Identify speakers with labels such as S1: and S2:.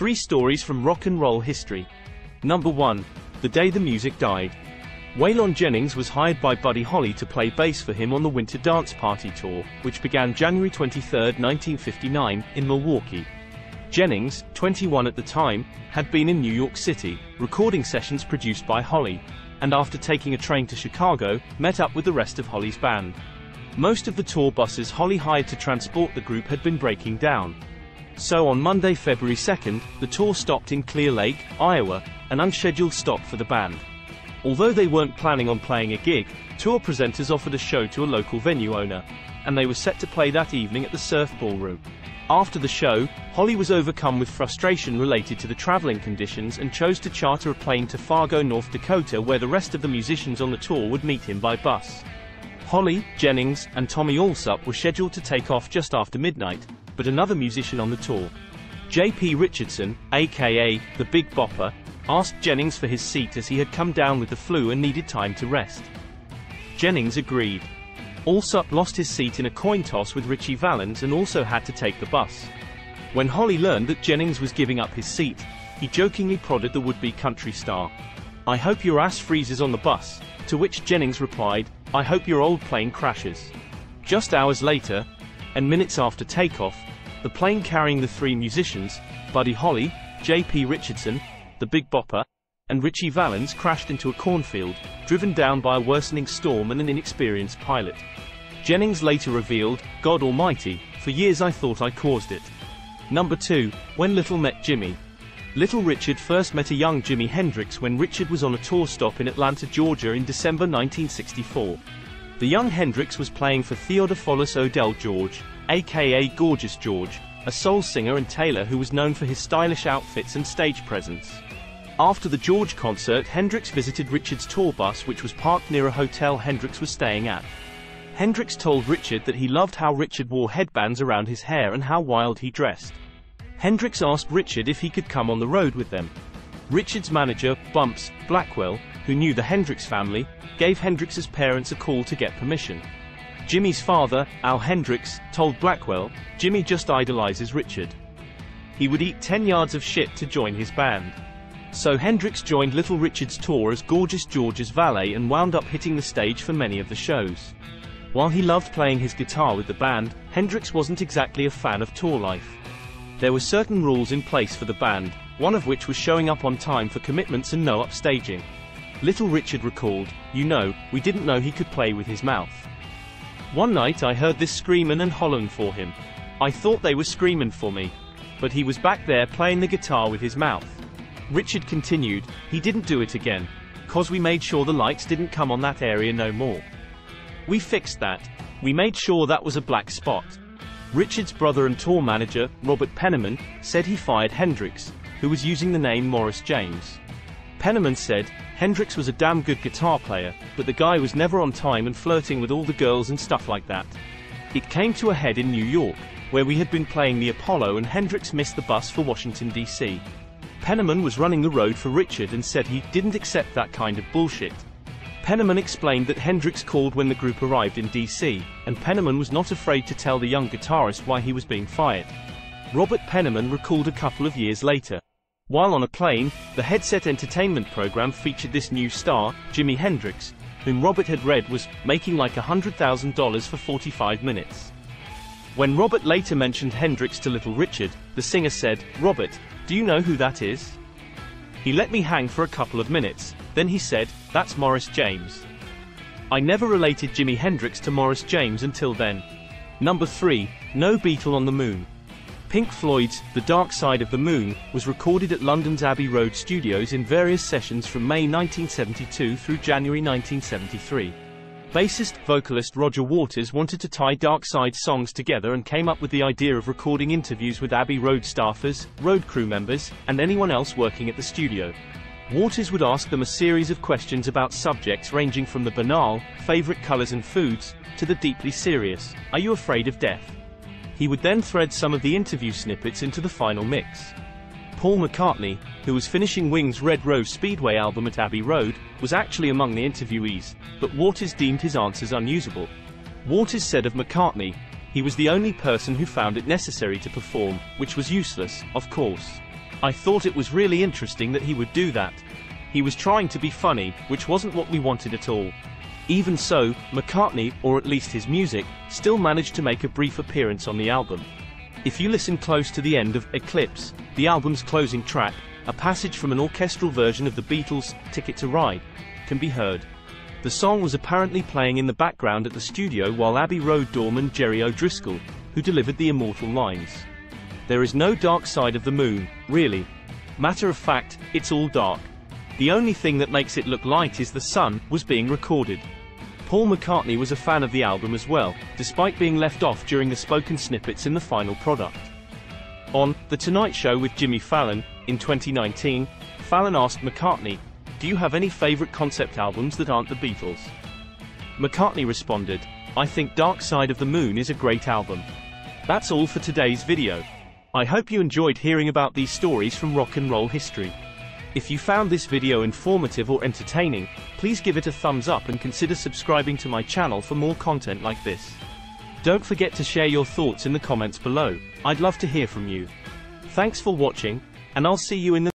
S1: 3 stories from rock and roll history. Number 1. The day the music died. Waylon Jennings was hired by Buddy Holly to play bass for him on the Winter Dance Party tour, which began January 23, 1959, in Milwaukee. Jennings, 21 at the time, had been in New York City, recording sessions produced by Holly, and after taking a train to Chicago, met up with the rest of Holly's band. Most of the tour buses Holly hired to transport the group had been breaking down. So on Monday, February 2nd, the tour stopped in Clear Lake, Iowa, an unscheduled stop for the band. Although they weren't planning on playing a gig, tour presenters offered a show to a local venue owner, and they were set to play that evening at the Surf Ballroom. After the show, Holly was overcome with frustration related to the traveling conditions and chose to charter a plane to Fargo, North Dakota, where the rest of the musicians on the tour would meet him by bus. Holly, Jennings, and Tommy Allsup were scheduled to take off just after midnight, but another musician on the tour, J.P. Richardson, aka the Big Bopper, asked Jennings for his seat as he had come down with the flu and needed time to rest. Jennings agreed. Allsup lost his seat in a coin toss with Ritchie Valens and also had to take the bus. When Holly learned that Jennings was giving up his seat, he jokingly prodded the would-be country star. "I hope your ass freezes on the bus," to which Jennings replied, "I hope your old plane crashes." Just hours later, and minutes after takeoff, the plane carrying the 3 musicians, Buddy Holly, J.P. Richardson, the Big Bopper, and Ritchie Valens crashed into a cornfield, driven down by a worsening storm and an inexperienced pilot. Jennings later revealed, "God almighty, for years I thought I caused it." Number 2. When Little met Jimmy. Little Richard first met a young Jimi Hendrix when Richard was on a tour stop in Atlanta, Georgia in December 1964. The young Hendrix was playing for Theodophilus Odell George, aka Gorgeous George, a soul singer and tailor who was known for his stylish outfits and stage presence. After the George concert, Hendrix visited Richard's tour bus, which was parked near a hotel Hendrix was staying at. Hendrix told Richard that he loved how Richard wore headbands around his hair and how wild he dressed. Hendrix asked Richard if he could come on the road with them. Richard's manager, Bumps Blackwell, who knew the Hendrix family, gave Hendrix's parents a call to get permission. Jimmy's father, Al Hendrix, told Blackwell, "Jimmy just idolizes Richard. He would eat 10 yards of shit to join his band." So Hendrix joined Little Richard's tour as Gorgeous George's valet and wound up hitting the stage for many of the shows. While he loved playing his guitar with the band, Hendrix wasn't exactly a fan of tour life. There were certain rules in place for the band, one of which was showing up on time for commitments and no upstaging. Little Richard recalled, "You know, we didn't know he could play with his mouth. One night I heard this screamin' and hollin' for him. I thought they were screamin' for me. But he was back there playing the guitar with his mouth." Richard continued, "He didn't do it again, 'cause we made sure the lights didn't come on that area no more. We fixed that. We made sure that was a black spot." Richard's brother and tour manager, Robert Penniman, said he fired Hendrix, who was using the name Morris James. Penniman said, "Hendrix was a damn good guitar player, but the guy was never on time and flirting with all the girls and stuff like that." It came to a head in New York, where we had been playing the Apollo and Hendrix missed the bus for Washington, D.C. Penniman was running the road for Richard and said he didn't accept that kind of bullshit. Penniman explained that Hendrix called when the group arrived in D.C., and Penniman was not afraid to tell the young guitarist why he was being fired. Robert Penniman recalled a couple of years later. While on a plane, the Headset Entertainment program featured this new star, Jimi Hendrix, whom Robert had read was making like $100,000 for 45 minutes. When Robert later mentioned Hendrix to Little Richard, the singer said, "Robert, do you know who that is?" He let me hang for a couple of minutes, then he said, "That's Morris James." I never related Jimi Hendrix to Morris James until then. Number 3. No Beetle on the Moon. Pink Floyd's The Dark Side of the Moon was recorded at London's Abbey Road studios in various sessions from May 1972 through January 1973. Bassist, vocalist Roger Waters wanted to tie Dark Side songs together and came up with the idea of recording interviews with Abbey Road staffers, road crew members, and anyone else working at the studio. Waters would ask them a series of questions about subjects ranging from the banal, favorite colors and foods, to the deeply serious, "Are you afraid of death?" He would then thread some of the interview snippets into the final mix. Paul McCartney, who was finishing Wings' Red Rose Speedway album at Abbey Road, was actually among the interviewees, but Waters deemed his answers unusable. Waters said of McCartney, "He was the only person who found it necessary to perform, which was useless, of course. I thought it was really interesting that he would do that. He was trying to be funny, which wasn't what we wanted at all. Even so, McCartney, or at least his music, still managed to make a brief appearance on the album. If you listen close to the end of Eclipse, the album's closing track, a passage from an orchestral version of the Beatles' Ticket to Ride can be heard. The song was apparently playing in the background at the studio while Abbey Road doorman Jerry O'Driscoll, who delivered the immortal lines. "There is no dark side of the moon, really. Matter of fact, it's all dark. The only thing that makes it look light is the sun," was being recorded. Paul McCartney was a fan of the album as well, despite being left off during the spoken snippets in the final product. On The Tonight Show with Jimmy Fallon, in 2019, Fallon asked McCartney, "Do you have any favorite concept albums that aren't the Beatles?" McCartney responded, "I think Dark Side of the Moon is a great album." That's all for today's video. I hope you enjoyed hearing about these stories from rock and roll history. If you found this video informative or entertaining, please give it a thumbs up and consider subscribing to my channel for more content like this. Don't forget to share your thoughts in the comments below. I'd love to hear from you. Thanks for watching, and I'll see you in the